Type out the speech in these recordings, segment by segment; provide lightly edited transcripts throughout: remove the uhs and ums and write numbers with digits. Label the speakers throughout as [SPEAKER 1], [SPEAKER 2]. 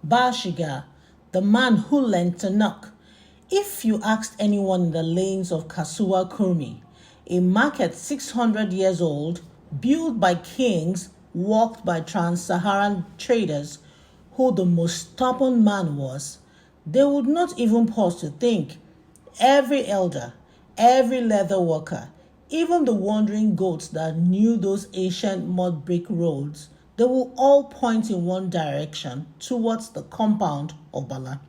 [SPEAKER 1] Bashiga, the man who learned to knock. If you asked anyone in the lanes of Kasuwar Kurmi, a market 600 years old, built by kings, walked by trans-Saharan traders, who the most stubborn man was, they would not even pause to think. Every elder, every leather worker, even the wandering goats that knew those ancient mud brick roads, they will all point in one direction towards the compound of Bala.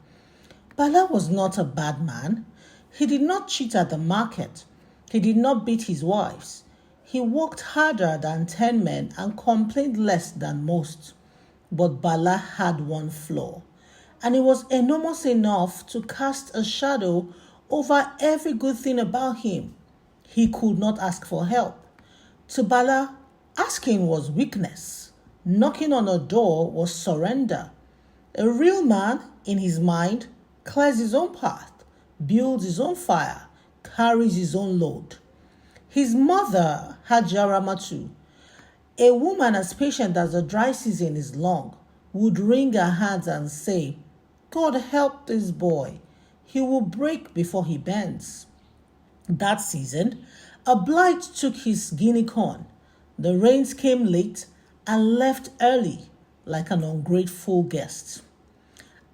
[SPEAKER 1] Bala was not a bad man. He did not cheat at the market. He did not beat his wives. He worked harder than 10 men and complained less than most. But Bala had one flaw, and it was enormous enough to cast a shadow over every good thing about him. He could not ask for help. To Bala, asking was weakness. Knocking on a door was surrender. A real man, in his mind, clears his own path, builds his own fire, carries his own load. His mother, Hajaramatu, a woman as patient as the dry season is long, would wring her hands and say, God help this boy. He will break before he bends. That season, a blight took his guinea corn. The rains came late and left early like an ungrateful guest.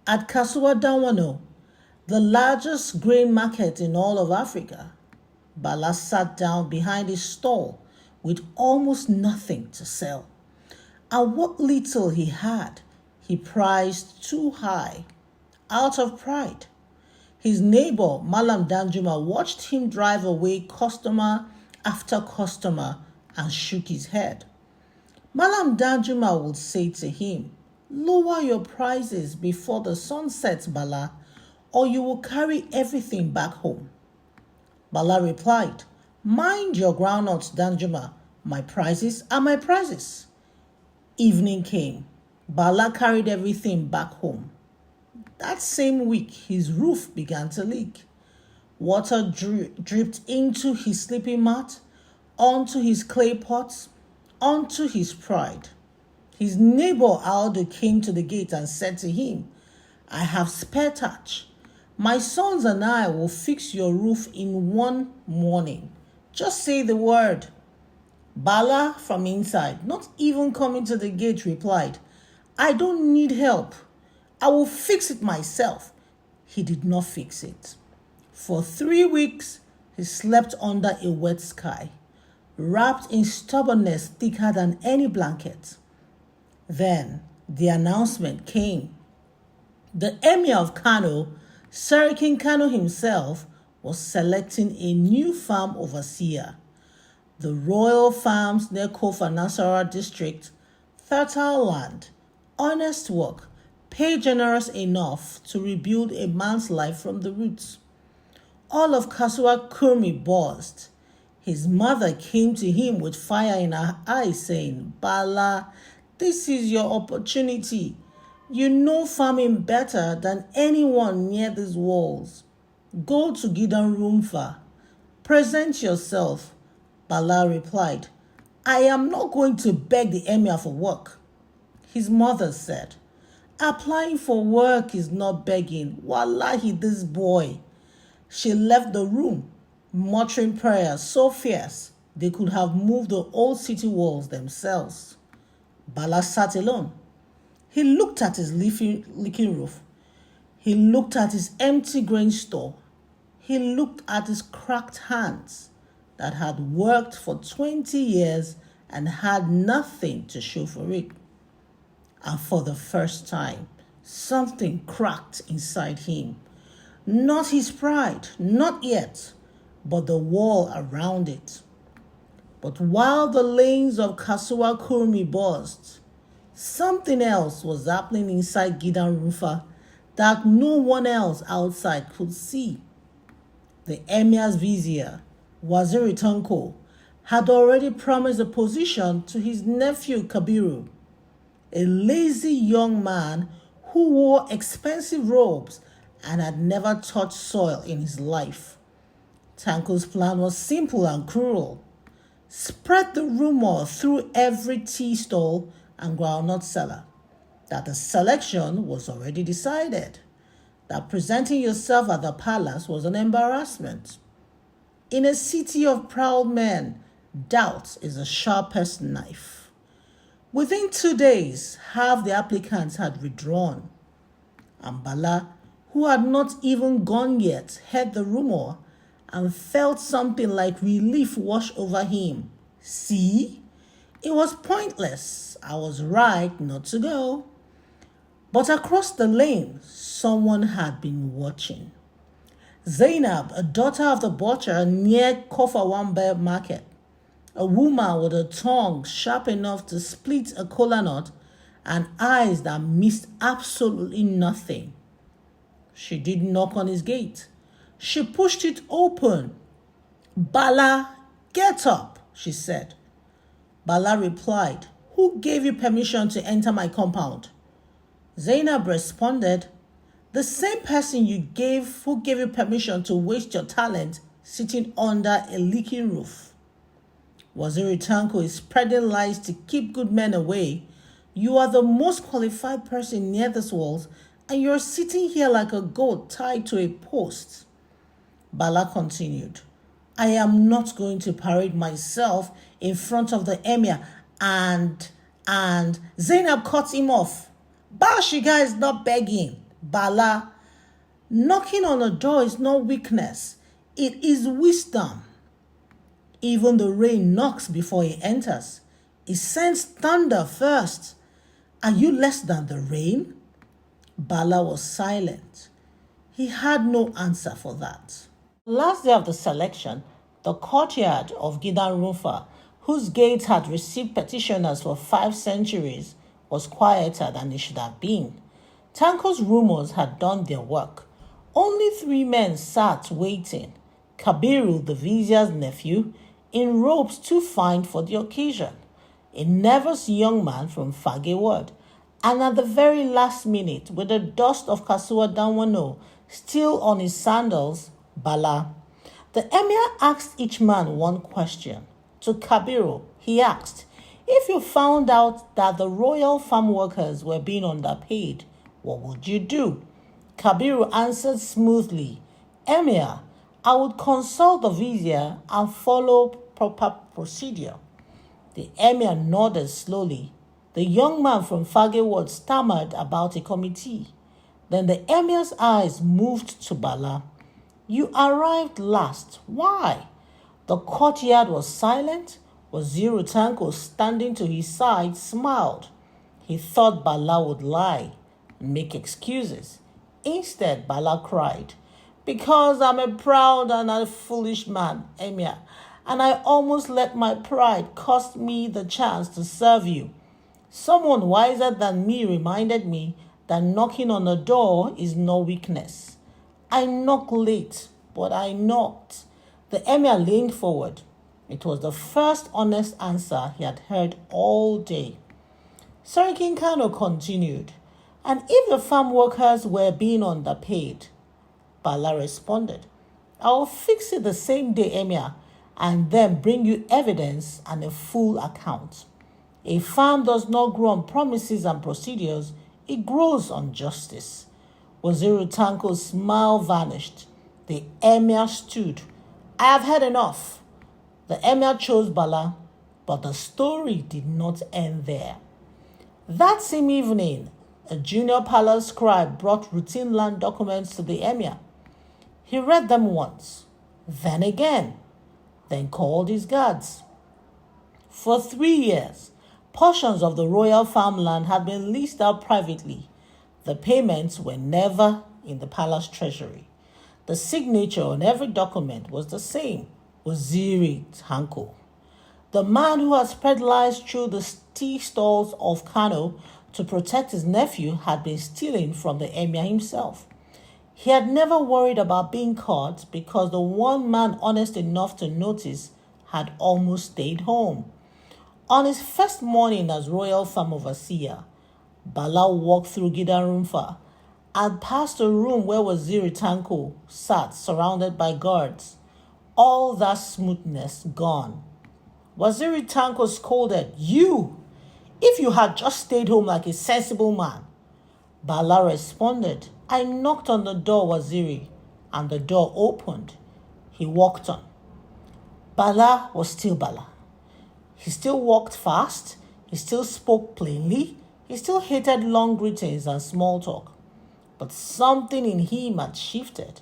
[SPEAKER 1] At Kasuwar Dawano, the largest grain market in all of Africa, Bala sat down behind his stall with almost nothing to sell. And what little he had, he priced too high, out of pride. His neighbor, Malam Danjuma, watched him drive away customer after customer and shook his head. Malam Danjuma would say to him, lower your prices before the sun sets, Bala, or you will carry everything back home. Bala replied, mind your groundnuts, Danjuma. My prices are my prices. Evening came. Bala carried everything back home. That same week, his roof began to leak. Water dripped into his sleeping mat, onto his clay pots, onto his pride. His neighbor Aldo came to the gate and said to him, I have spare touch. My sons and I will fix your roof in one morning. Just say the word. Bala from inside, not even coming to the gate, replied, I don't need help. I will fix it myself. He did not fix it. For 3 weeks, he slept under a wet sky, wrapped in stubbornness thicker than any blanket. Then the announcement came. The Emir of Kano, Serikin Kano himself, was selecting a new farm overseer. The royal farms near Kofa Nasara district, fertile land, honest work, pay generous enough to rebuild a man's life from the roots. All of Kasuwar Kurmi buzzed. His mother came to him with fire in her eyes, saying, Bala, this is your opportunity. You know farming better than anyone near these walls. Go to Gidan Rumfa. Present yourself. Bala replied, I am not going to beg the emir for work. His mother said, applying for work is not begging. Wallahi, this boy. She left the room, muttering prayers so fierce they could have moved the old city walls themselves. Bala sat alone. He looked at his leaking roof. He looked at his empty grain store. He looked at his cracked hands that had worked for 20 years and had nothing to show for it. And for the first time, something cracked inside him. Not his pride, not yet, but the wall around it. But while the lanes of Kasuwar Kurmi buzzed, something else was happening inside Gidan Rufa that no one else outside could see. The emir's vizier, Waziri Tanko, had already promised a position to his nephew Kabiru, a lazy young man who wore expensive robes and had never touched soil in his life. Tanko's plan was simple and cruel. Spread the rumor through every tea stall and groundnut cellar. that the selection was already decided, that presenting yourself at the palace was an embarrassment. In a city of proud men, doubt is the sharpest knife. Within 2 days, half the applicants had withdrawn. And Bala, who had not even gone yet, heard the rumor and felt something like relief wash over him. See? It was pointless. I was right not to go. But across the lane, someone had been watching. Zainab, a daughter of the butcher near Kofawambe market, a woman with a tongue sharp enough to split a kola nut and eyes that missed absolutely nothing. She didn't knock on his gate. She pushed it open. "Bala, get up," she said. Bala replied, "Who gave you permission to enter my compound?" Zainab responded, "The same person who gave you permission to waste your talent sitting under a leaking roof." Waziri Tanko is spreading lies to keep good men away. You are the most qualified person near this world, and you're sitting here like a goat tied to a post. Bala continued, "I am not going to parade myself in front of the emir and Zainab cut him off. Bashiga is not begging. Bala, knocking on a door is not weakness. It is wisdom. Even the rain knocks before it enters. It sends thunder first. Are you less than the rain?" Bala was silent. He had no answer for that. Last day of the selection, the courtyard of Gidan Rufa, whose gates had received petitioners for 5 centuries, was quieter than it should have been. Tanko's rumors had done their work. Only 3 men sat waiting. Kabiru, the vizier's nephew, in robes too fine for the occasion, a nervous young man from Fageward, and at the very last minute, with the dust of Kasuwar Danwano still on his sandals, Bala. The emir asked each man one question. To Kabiru, he asked, "If you found out that the royal farm workers were being underpaid, what would you do?" Kabiru answered smoothly, "Emir, I would consult the vizier and follow proper procedure." The emir nodded slowly. The young man from Fageward stammered about a committee. Then the emir's eyes moved to Bala. "You arrived last. Why?" The courtyard was silent. Waziri Tanko, standing to his side, smiled. He thought Bala would lie and make excuses. Instead, Bala cried, "Because I'm a proud and a foolish man, Emir, and I almost let my pride cost me the chance to serve you. Someone wiser than me reminded me that knocking on a door is no weakness. I knocked late, but I knocked." The emir leaned forward. It was the first honest answer he had heard all day. King Kano continued, "And if the farm workers were being underpaid?" Bala responded, "I will fix it the same day, Emir, and then bring you evidence and a full account. A farm does not grow on promises and procedures, it grows on justice." Waziri Tanko's smile vanished. The emir stood. "I have had enough." The emir chose Bala, but the story did not end there. That same evening, a junior palace scribe brought routine land documents to the emir. He read them once, then again, then called his guards. For 3 years, portions of the royal farmland had been leased out privately. The payments were never in the palace treasury. The signature on every document was the same, Waziri Tanko. The man who had spread lies through the tea stalls of Kano to protect his nephew had been stealing from the emir himself. He had never worried about being caught because the one man honest enough to notice had almost stayed home. On his first morning as royal farm overseer, Bala walked through Gidarumfa and passed a room where Waziri Tanko sat surrounded by guards. All that smoothness gone. Waziri Tanko scolded, "You! If you had just stayed home like a sensible man. Bala responded, I knocked on the door, Waziri, and the door opened. He walked on. Bala was still Bala. He still walked fast. He still spoke plainly. He still hated long greetings and small talk. But something in him had shifted.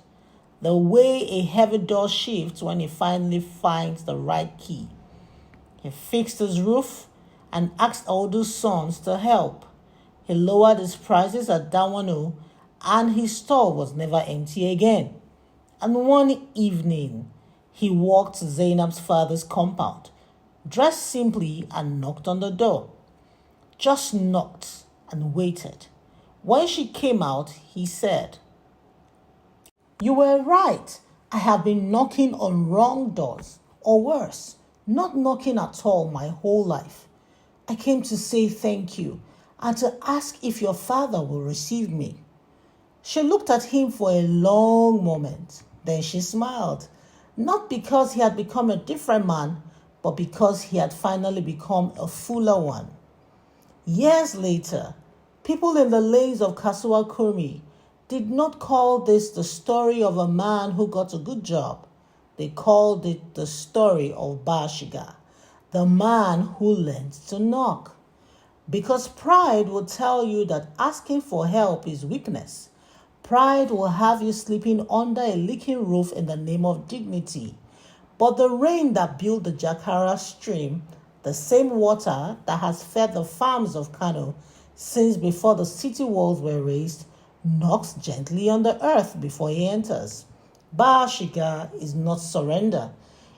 [SPEAKER 1] The way a heavy door shifts when he finally finds the right key. He fixed his roof and asked Audu's sons to help. He lowered his prices at Dawano, and his store was never empty again. And one evening, he walked to Zainab's father's compound, dressed simply, and knocked on the door. Just knocked and waited. When she came out, he said, You were right. I have been knocking on wrong doors, or worse, not knocking at all my whole life. I came to say thank you and to ask if your father will receive me. She looked at him for a long moment. Then she smiled, not because he had become a different man, but because he had finally become a fuller one. Years later, people in the lanes of Kasuwar Kurmi did not call this the story of a man who got a good job. They called it the story of Bashiga, the man who learned to knock. Because pride will tell you that asking for help is weakness. Pride will have you sleeping under a leaking roof in the name of dignity. But the rain that built the Jakara stream, the same water that has fed the farms of Kano since before the city walls were raised, knocks gently on the earth before he enters. Bashiga is not surrender.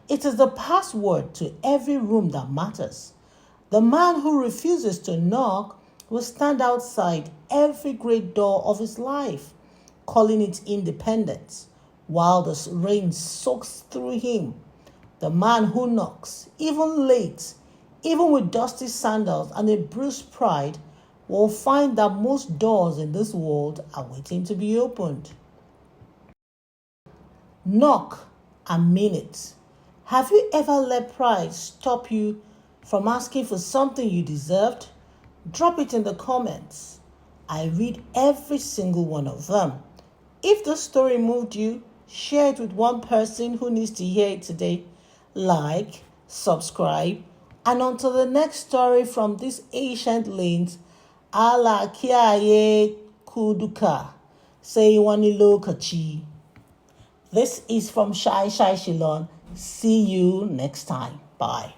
[SPEAKER 1] It is the password to every room that matters. The man who refuses to knock will stand outside every great door of his life, calling it independence, while the rain soaks through him. The man who knocks, even late, even with dusty sandals and a bruised pride, will find that most doors in this world are waiting to be opened. Knock and mean it. Have you ever let pride stop you from asking for something you deserved? Drop it in the comments. I read every single one of them. If the story moved you, share it with one person who needs to hear it today. Like, subscribe, and until the next story from these ancient lanes, Ala kiaye kuduka, say wani lokachi. This is from ChaiChaiChilon. See you next time. Bye.